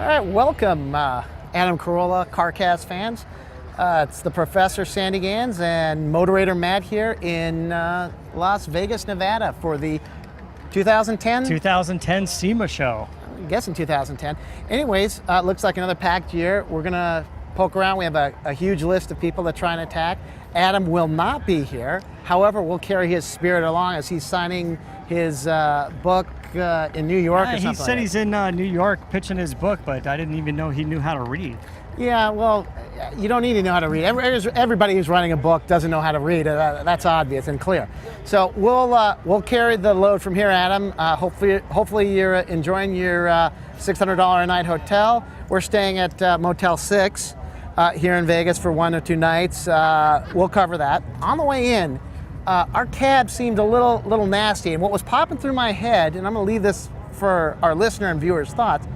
All right, welcome, Adam Carolla, CarCast fans. It's the Professor Sandy Gans and Motorator Matt here in Las Vegas, Nevada for the 2010 SEMA show. I'm guessing 2010. Anyways, looks like another packed year. We're gonna poke around. We have a huge list of people that try and attack. Adam will not be here. However, we'll carry his spirit along as he's signing his book in New York or something. He said he's in New York pitching his book, but I didn't even know he knew how to read. Yeah, well, you don't need to know how to read. Everybody who's writing a book doesn't know how to read. That's obvious and clear. So we'll carry the load from here, Adam. Hopefully you're enjoying your $600 a night hotel. We're staying at Motel 6 here in Vegas for 1 or 2 nights. We'll cover that. On the way in, our cab seemed a little nasty, and what was popping through my head, and I'm going to leave this for our listener and viewers' thoughts.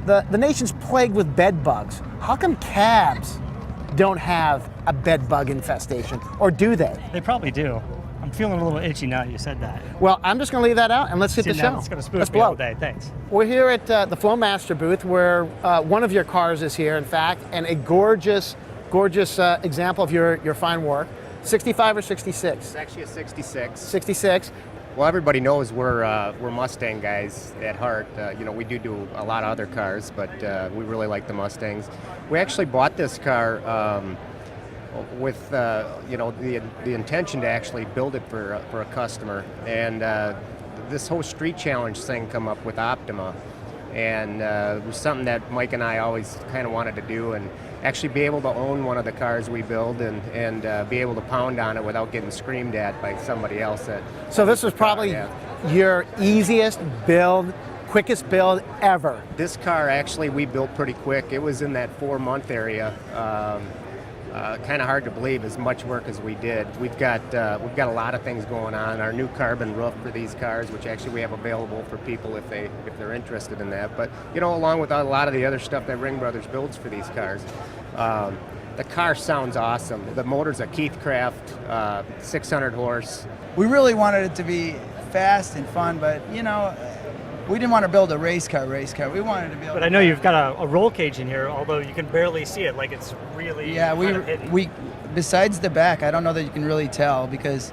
The nation's plagued with bed bugs. How come cabs don't have a bed bug infestation, or do they? They probably do. I'm feeling a little itchy now that you said that. Well, I'm just going to leave that out, and let's hit the show. It's going to spook me all day. Thanks. We're here at the Flowmaster booth, where one of your cars is here, in fact, and a gorgeous example of your fine work. 65 or 66? It's actually a 66. 66. Well, everybody knows we're Mustang guys at heart. We do a lot of other cars, but we really like the Mustangs. We actually bought this car with the intention to actually build it for a customer. And this whole street challenge thing come up with Optima, and it was something that Mike and I always kind of wanted to do, and actually be able to own one of the cars we build and be able to pound on it without getting screamed at by somebody else. So this was probably your easiest build, quickest build ever. This car actually we built pretty quick. It was in that 4-month area. Kind of hard to believe as much work as we did. We've got a lot of things going on. Our new carbon roof for these cars, which actually we have available for people if they're interested in that. But along with a lot of the other stuff that Ring Brothers builds for these cars, the car sounds awesome. The motor's a Keithcraft 600 horse. We really wanted it to be fast and fun, but we didn't want to build a race car. We wanted to build. But I know you've got a roll cage in here, although you can barely see it. Like it's really we besides the back, I don't know that you can really tell because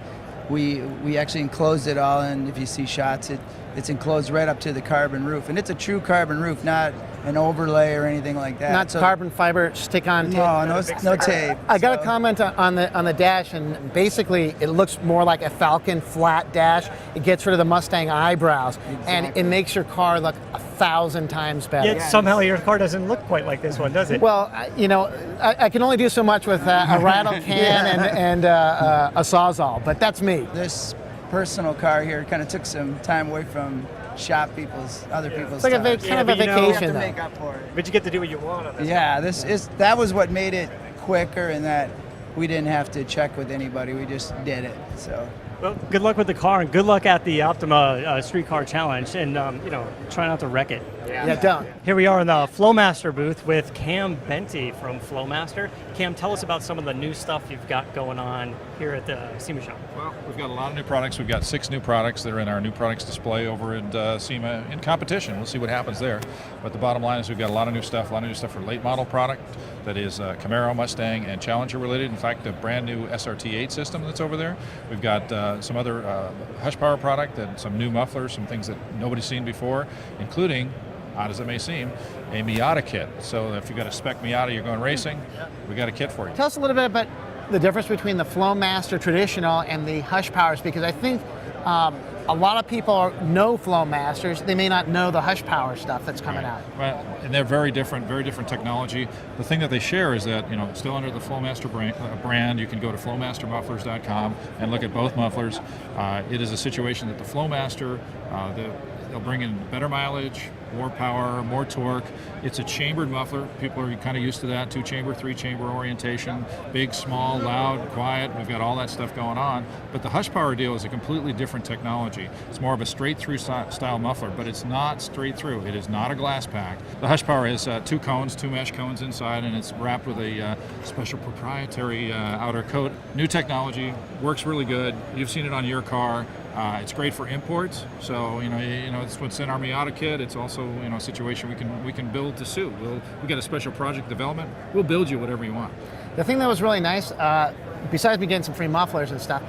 we actually enclosed it all, and if you see shots, it's enclosed right up to the carbon roof, and it's a true carbon roof, not an overlay or anything like that. Not carbon fiber stick-on tape. No tape. I got a comment on the dash, and basically it looks more like a Falcon flat dash. It gets rid of the Mustang eyebrows, and it makes your car look 1,000 times better. Yet somehow your car doesn't look quite like this one, does it? Well, I can only do so much with a rattle can and a Sawzall, but that's me. This personal car here kind of took some time away from shop other people's. It's like cars. kind of a vacation, though. Make up for it. But you get to do what you want on this. Yeah, that was what made it quicker, and that we didn't have to check with anybody. We just did it. So. Well, good luck with the car, and good luck at the Optima Streetcar Challenge, and try not to wreck it. Yeah, don't. Here we are in the Flowmaster booth with Cam Benty from Flowmaster. Cam, tell us about some of the new stuff you've got going on here at the SEMA show. Well, we've got a lot of new products. We've got 6 new products that are in our new products display over at SEMA in competition. We'll see what happens there. But the bottom line is we've got a lot of new stuff for late model product that is Camaro, Mustang, and Challenger related. In fact, a brand new SRT8 system that's over there. We've got some other hush power product and some new mufflers, some things that nobody's seen before, including, odd as it may seem, a Miata kit. So if you've got a spec Miata you're going racing, we got a kit for you. Tell us a little bit about the difference between the Flowmaster traditional and the hush powers, because I think a lot of people know Flowmasters. They may not know the hush power stuff that's coming out. Well, and they're very different technology. The thing that they share is that, still under the Flowmaster brand, you can go to flowmastermufflers.com and look at both mufflers. It is a situation that the Flowmaster, they'll bring in better mileage, more power, more torque. It's a chambered muffler. People are kind of used to that, 2-chamber, 3-chamber orientation, big, small, loud, quiet. We've got all that stuff going on. But the hush power deal is a completely different technology. It's more of a straight-through style muffler, but it's not straight through. It is not a glass pack. The hush power has 2 cones, 2 mesh cones inside, and it's wrapped with a special proprietary outer coat. New technology, works really good. You've seen it on your car. It's great for imports, so it's what's in our Miata kit. It's also a situation we can build to suit. We get a special project development. We'll build you whatever you want. The thing that was really nice, besides me getting some free mufflers and stuff,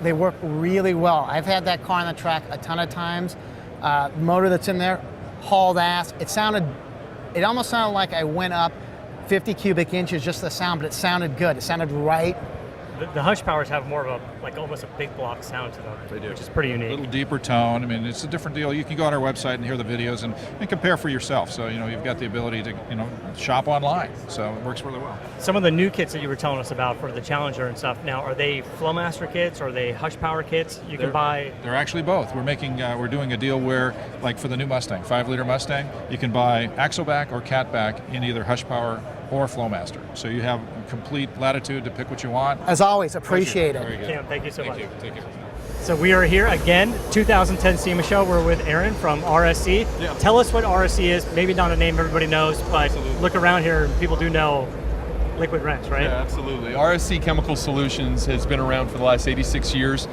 they work really well. I've had that car on the track a ton of times. The motor that's in there, hauled ass. It almost sounded like I went up 50 cubic inches, just the sound, but it sounded good. It sounded right. The Hush Powers have more of almost a big block sound to them, They do. which is pretty A unique. little deeper tone. I mean, it's a different deal. You can go on our website and hear the videos and compare for yourself. So, you've got the ability to, shop online. So it works really well. Some of the new kits that you were telling us about for the Challenger and stuff, now, are they Flowmaster kits? Or are they Hush Power kits you can buy? They're actually both. We're doing a deal where, like for the new Mustang, 5-liter Mustang, you can buy Axleback or Catback in either Hush Power or Flowmaster. So you have complete latitude to pick what you want. As always, appreciate it. Very good. Cam, thank you so much. Thank you. So we are here again, 2010 SEMA show. We're with Aaron from RSC. Yeah. Tell us what RSC is. Maybe not a name everybody knows, but Absolutely. look around here and people do know liquid wrench, right? Yeah, absolutely. RSC Chemical Solutions has been around for the last 86 years.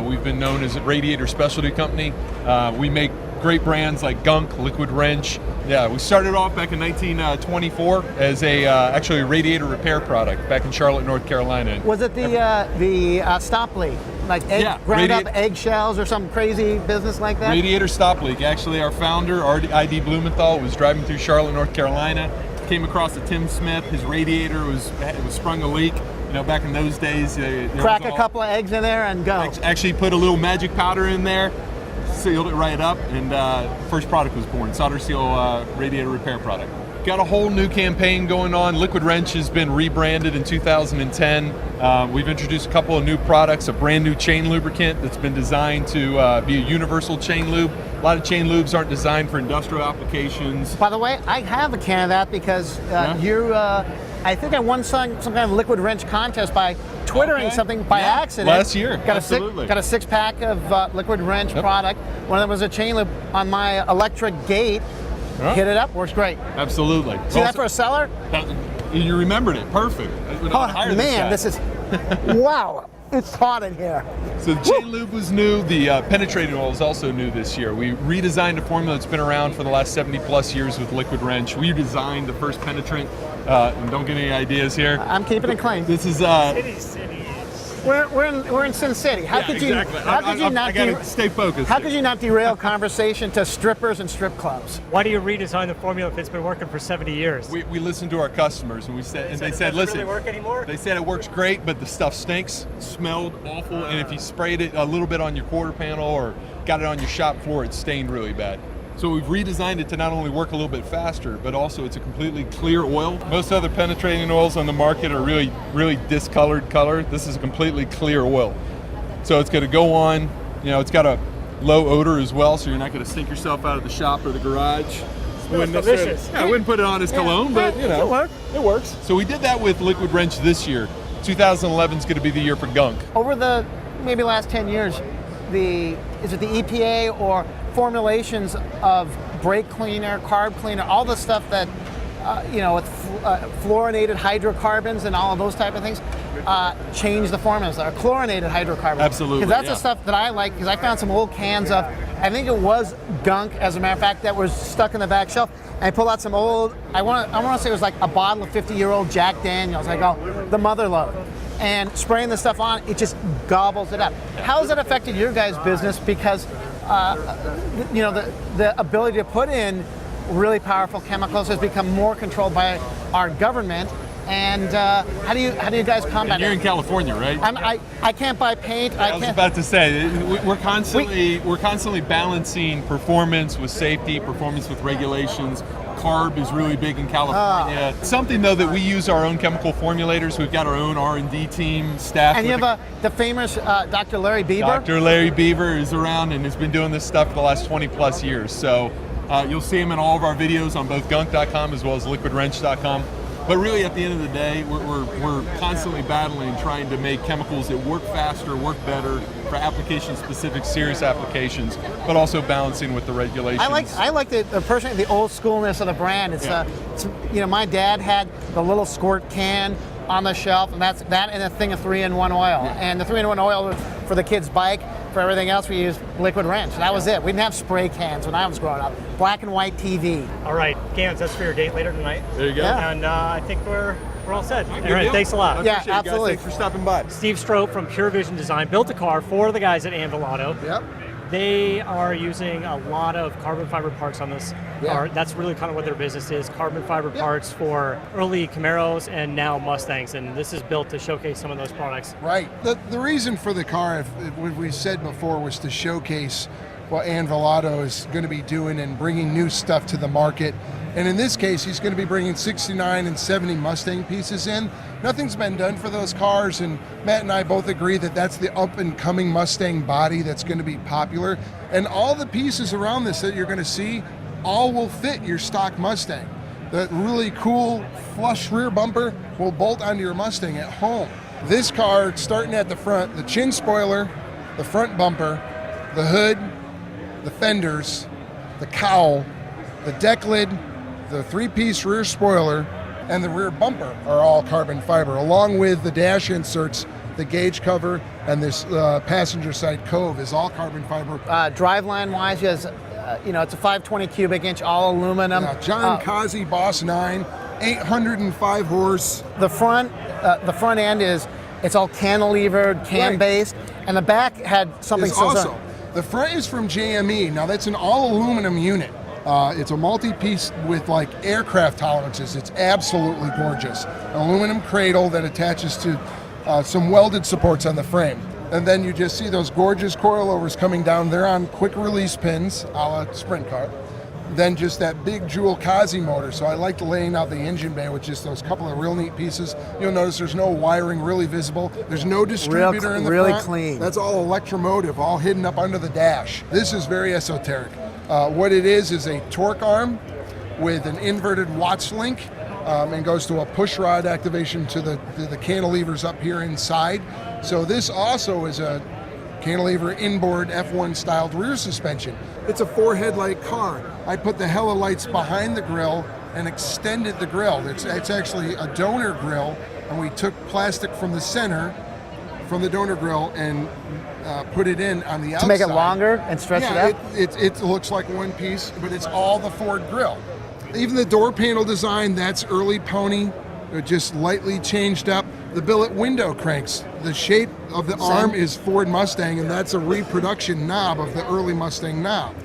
We've been known as a radiator specialty company. We make great brands like Gunk, Liquid Wrench. Yeah, we started off back in 1924 as actually a radiator repair product back in Charlotte, North Carolina. Was it the stop leak? Like ground up eggshells or some crazy business like that? Radiator stop leak. Actually, our founder, R.D. Blumenthal, was driving through Charlotte, North Carolina, came across a Tim Smith. His radiator was sprung a leak. Back in those days, Crack a couple of eggs in there and go. Actually, put a little magic powder in there, sealed it right up, and first product was born. Solder seal radiator repair product. Got a whole new campaign going on. Liquid Wrench has been rebranded in 2010. We've introduced a couple of new products, a brand new chain lubricant that's been designed to be a universal chain lube. A lot of chain lubes aren't designed for industrial applications. By the way, I have a can of that because I think I won some kind of liquid wrench contest by twittering something by accident. Last year, got absolutely. Got a 6-pack of liquid wrench product. One of them was a chain lube on my electric gate. Hit it up, works great. Absolutely. See that for a seller? You remembered it, perfect. Oh man, this is, wow, it's hot in here. So the chain lube was new, the penetrating oil is also new this year. We redesigned a formula that's been around for the last 70 plus years with Liquid Wrench. We designed the first penetrant, and don't get any ideas here. I'm keeping it clean. This is We're in Sin City. How could you I gotta stay focused. How could you not derail conversation to strippers and strip clubs? Why do you redesign the formula if it's been working for 70 years? We listened to our customers and they said, listen, really work anymore? They said it works great, but the stuff stinks, smelled awful, and if you sprayed it a little bit on your quarter panel or got it on your shop floor, it stained really bad. So we've redesigned it to not only work a little bit faster, but also it's a completely clear oil. Most other penetrating oils on the market are really, really discolored color. This is a completely clear oil. So it's going to go on, it's got a low odor as well, so you're not going to stink yourself out of the shop or the garage. Delicious. I wouldn't put it on as cologne, but it works. So we did that with Liquid Wrench this year. 2011 is going to be the year for Gunk. Over the maybe last 10 years, is it the EPA or formulations of brake cleaner, carb cleaner, all the stuff that, with fluorinated hydrocarbons and all of those type of things, change the formulas, or chlorinated hydrocarbons. Absolutely, Because that's the stuff that I like, because I found some old cans of, I think it was Gunk, as a matter of fact, that was stuck in the back shelf. And I pulled out some old, I want to say it was like a bottle of 50-year-old Jack Daniels. I go, the mother lode. And spraying the stuff on, it just gobbles it up. How has that affected your guys' business? Because the ability to put in really powerful chemicals has become more controlled by our government. And how do you guys combat And you're that? in California, right? I can't buy paint. I was about to say, we're constantly balancing performance with safety, performance with regulations. Carb is really big in California. Something though that we use our own chemical formulators. We've got our own R&D team, staff. And you have the famous Dr. Larry Bieber. Dr. Larry Bieber is around and has been doing this stuff for the last 20 plus years. So you'll see him in all of our videos on both gunk.com as well as liquidwrench.com. But really, at the end of the day, we're constantly battling, trying to make chemicals that work faster, work better for application-specific, serious applications, but also balancing with the regulations. I like personally the old schoolness of the brand. It's my dad had the little squirt can on the shelf, and that and a thing of 3-in-1 oil. And the 3-in-1 oil For the kid's bike, for everything else, we used liquid wrench. That was it. We didn't have spray cans when I was growing up. Black and white TV. All right, Gans, that's for your date later tonight. There you go. Yeah. And I think we're all set. All Good right, deal. thanks a lot. I Yeah, appreciate it, guys. absolutely. Thanks for stopping by. Steve Strope from Pure Vision Design built a car for the guys at Anvil. Yep. They are using a lot of carbon fiber parts on this Yeah. car. That's really kind of what their business is, carbon fiber parts for early Camaros and now Mustangs, and this is built to showcase some of those products. Right. The reason for the car, what we said before, was to showcase what Anvil is going to be doing and bringing new stuff to the market. And in this case, he's going to be bringing 69 and 70 Mustang pieces in. Nothing's been done for those cars, and Matt and I both agree that that's the up-and-coming Mustang body that's going to be popular. And all the pieces around this that you're going to see all will fit your stock Mustang. The really cool flush rear bumper will bolt onto your Mustang at home. This car, starting at the front, the chin spoiler, the front bumper, the hood, the fenders, the cowl, the deck lid, the three-piece rear spoiler, and the rear bumper are all carbon fiber, along with the dash inserts, the gauge cover, and this passenger side cove is all carbon fiber. Driveline wise, it's a 520 cubic inch, all aluminum. John Kazi Boss 9, 805 horse. The front end it's all cantilevered, based, and the back had something Is also, the front is from JME. Now that's an all aluminum unit. It's a multi-piece with like aircraft tolerances. It's absolutely gorgeous. An aluminum cradle that attaches to some welded supports on the frame. And then you just see those gorgeous coilovers coming down. They're on quick release pins, a la sprint car. Then just that big Joule Kazi motor. So I liked laying out the engine bay with just those couple of real neat pieces. You'll notice there's no wiring really visible. There's no distributor in the really front. clean. That's all electromotive, all hidden up under the dash. This is very esoteric. What it is a torque arm with an inverted Watts link and goes to a push rod activation to the cantilevers up here inside. So this also is a cantilever inboard F1 styled rear suspension. It's a 4-headlight car. I put the hella lights behind the grille and extended the grille. It's actually a donor grille, and we took plastic from the center, from the donor grille, and put it in on the outside. To make it longer and stretch it out? It looks like one piece, but it's all the Ford grille. Even the door panel design, that's early Pony, just lightly changed up. The billet window cranks, the shape of the arm is Ford Mustang, and that's a reproduction knob of the early Mustang knob.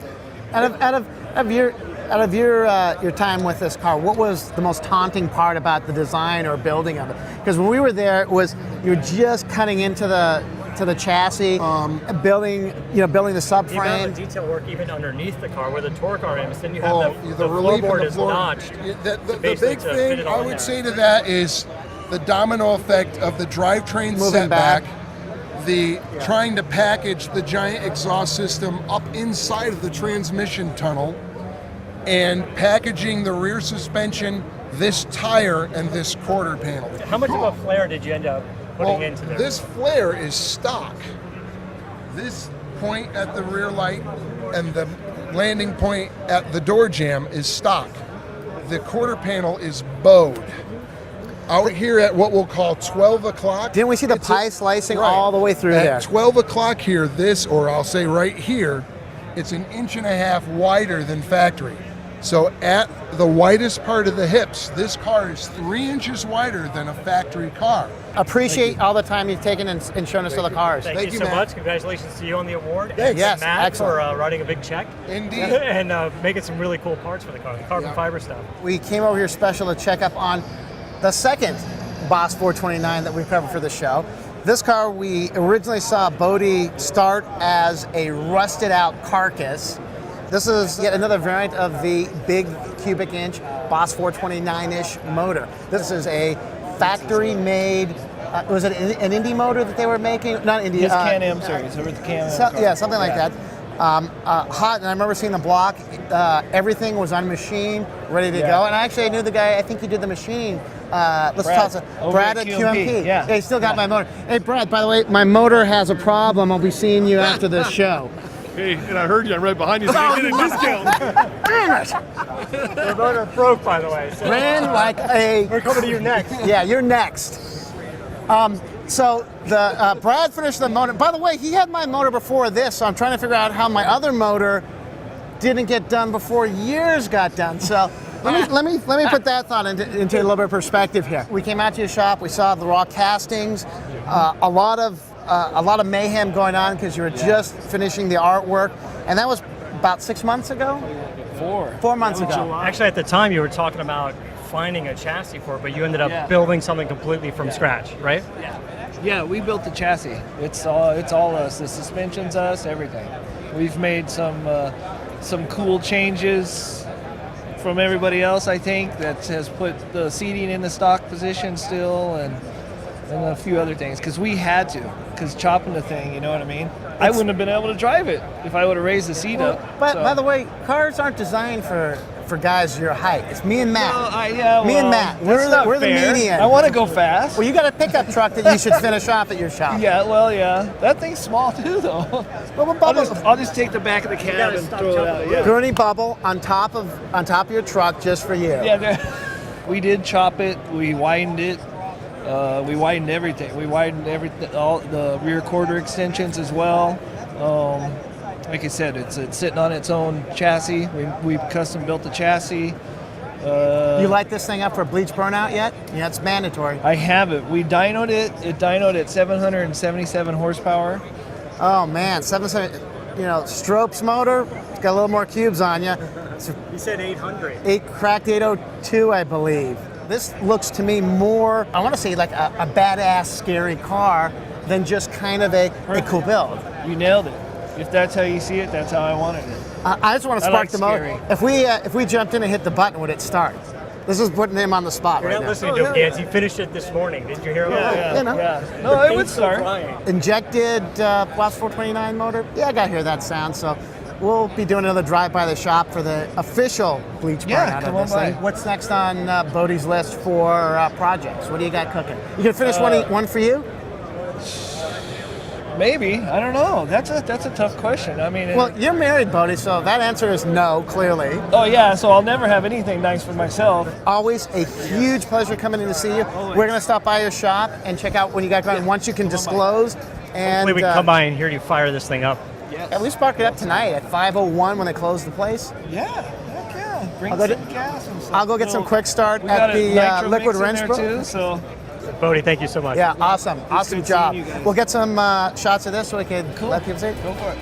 Out of your time with this car, what was the most haunting part about the design or building of it? Because when we were there, you were just cutting into the chassis, building the subframe. You have the detail work even underneath the car where the torque arm is. Then you have the relief floorboard of the is floor. notched. The basically big to fit thing it all I in would there. say to that is the domino effect of the drivetrain Moving setback, back. trying to package the giant exhaust system up inside of the transmission tunnel, and packaging the rear suspension, this tire, and this quarter panel. How much of a flare did you end up putting into there? This flare is stock. This point at the rear light and the landing point at the door jamb is stock. The quarter panel is bowed. Out here at what we'll call 12 o'clock. Didn't we see the pie slicing all the way through at there? 12 o'clock here, or I'll say right here, it's 1.5 inches wider than factory. So at the widest part of the hips, this car is 3 inches wider than a factory car. Appreciate all the time you've taken and shown us all the cars. Thank you so Matt. much. Congratulations to you on the award. Thanks. And Yes, Matt excellent. for writing a big check. Indeed. And making some really cool parts for the car, the carbon fiber stuff. We came over here special to check up on the second Boss 429 that we covered for the show. This car, we originally saw Bodie start as a rusted out carcass. This is yet another variant of the big cubic inch Boss 429-ish motor. This is a factory made, was it an Indy motor that they were making? Not Indy. His Can-Am series, over the Can-Am. Yeah, something like that. Hot, and I remember seeing the block. Everything was on machine, ready to go. And I knew the guy. I think he did the machine. Brad at QMP. Yeah, he still got my motor. Hey, Brad. By the way, my motor has a problem. I'll be seeing you after this show. Hey, and I heard you. I'm right behind you. So you get a discount. Damn it! The motor broke, by the way. So Ran like a. we're coming to you next. Yeah, you're next. So Brad finished the motor. By the way, he had my motor before this, so I'm trying to figure out how my other motor didn't get done before yours got done. So let me put that thought into a little bit of perspective here. We came out to your shop. We saw the raw castings. A lot of mayhem going on because you were just finishing the artwork, and that was about 6 months ago. 4 months ago. Actually, at the time, you were talking about finding a chassis for it, but you ended up building something completely from scratch, right? Yeah, we built the chassis. It's all us. The suspension's us, everything. We've made some cool changes from everybody else, I think, that has put the seating in the stock position still, and a few other things, because we had to, because chopping the thing, you know what I mean? I wouldn't have been able to drive it if I would have raised the seat up. But by the way, cars aren't designed for guys your height. It's me and Matt. Me and Matt. We're the median. I want to go fast. Well, you got a pickup truck that you should finish off at your shop. Yeah, well, yeah. That thing's small too, though. I'll just take the back of the cab and throw it out. Yeah. Gurney bubble on top of your truck just for you. Yeah, we did chop it. We widened it. We widened everything. We widened all the rear quarter extensions as well. Like I said, it's sitting on its own chassis. We custom built the chassis. You light this thing up for bleach burnout yet? Yeah, it's mandatory. I have it. We dynoed it. It dynoed at 777 horsepower. Oh man, 770. Strope's motor. It's got a little more cubes on you. You said 800. Cracked 802, I believe. This looks to me more, I want to say, like a badass, scary car than just kind of a cool build. You nailed it. If that's how you see it, that's how I wanted it. I just want to spark the motor. scary. If we jumped in and hit the button, would it start? This is putting him on the spot You're right not now. listening to him, Gans. He finished it this morning. Didn't you hear about it? Yeah. No, it would start. Injected Plus 429 motor. Yeah, I got to hear that sound. So we'll be doing another drive by the shop for the official bleach burnout come of this on by. thing. What's next on Bodie's list for projects? What do you got cooking? You gonna finish one for you? Maybe. I don't know. That's a tough question. I mean, Well, you're married, Bodie, so that answer is no, clearly. oh yeah, so I'll never have anything nice for myself. Always a huge pleasure coming in to see you. We're going to stop by your shop and check out what you got going once you can disclose. And Hopefully we can come by and hear you fire this thing up. at least spark it up tonight at 5:01 when they close the place. Yeah, heck yeah. Bring I'll go some gas and stuff. I'll go get some quick start We at got a the nitro liquid mix in wrench there bro. too, so Bodie, thank you so much. Yeah, awesome good seeing job. you guys. We'll get some shots of this so we can let people see. go for it.